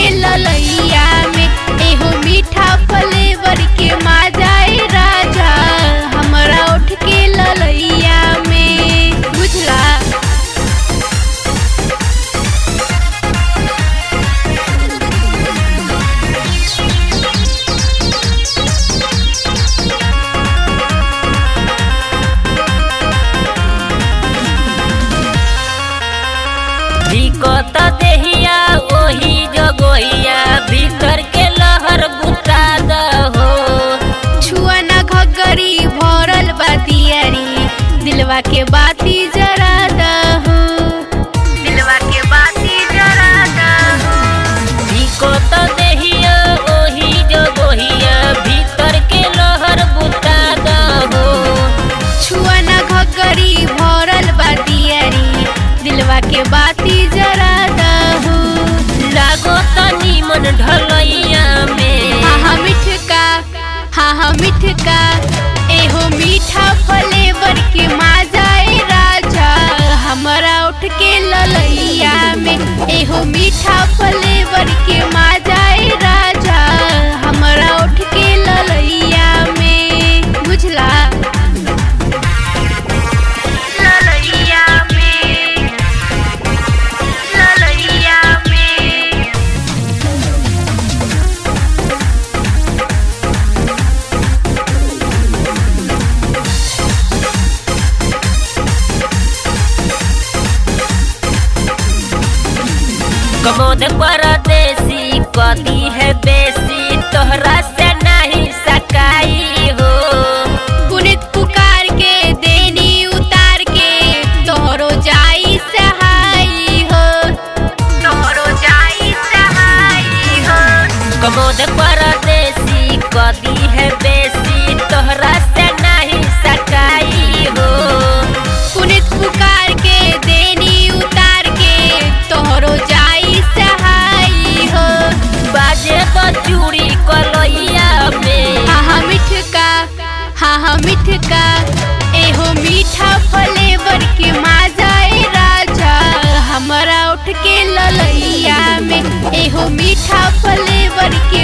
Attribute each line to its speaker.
Speaker 1: के ललैया में, एहो मीठा फ्लेवर के माजाए राजा हमरा उठ के ललैया में, बुझला।
Speaker 2: दिक्कत देहिया ओही जगहिया भीतर के लहर बुता दहो।
Speaker 1: छुआ ना घगरी भरल बातियारी दिलवा के बाती जरा दहो, दिलवा के बाती जरा दहो।
Speaker 2: दिक्कत देहिया ओही जगहिया भीतर के लहर बुता दहो।
Speaker 1: छुआ ना घगरी भरल बातियारी दिलवा के बाती जरा दहो।
Speaker 2: लागो तनी मन ढलैया में,
Speaker 1: हाँ मिठका, हाँ मिठका, एहो मीठा फ्लेवर के माजाए राजा हमरा उठ के ललैया में, एहो मीठा फ्लेवर के माजाए राजा हमरा उठ के ललैया में, बुझला। ललैया में, ललैया में।
Speaker 2: कमोद परदेसी कदी है बेसी तोहरा से नहीं सकाई हो।
Speaker 1: पुनित पुकार के देनी उतार के तोहरो जाई सहाई हो, तोहरो जाई सहाई हो।
Speaker 2: कमोद परदेसी कदी है बेसी तोहरा से नहीं सकाई हो।
Speaker 1: पुनित पुकार के देनी उतार के तोहरो जाई सहाई हो।
Speaker 2: बाजे तो चूड़ी कलैया में,
Speaker 1: हाँ मिठका, हाँ मिठका, एहो मीठा फ्लेवर के माजाए राजा हमरा उठ के ललैया में, एहो मीठा फ्लेवर के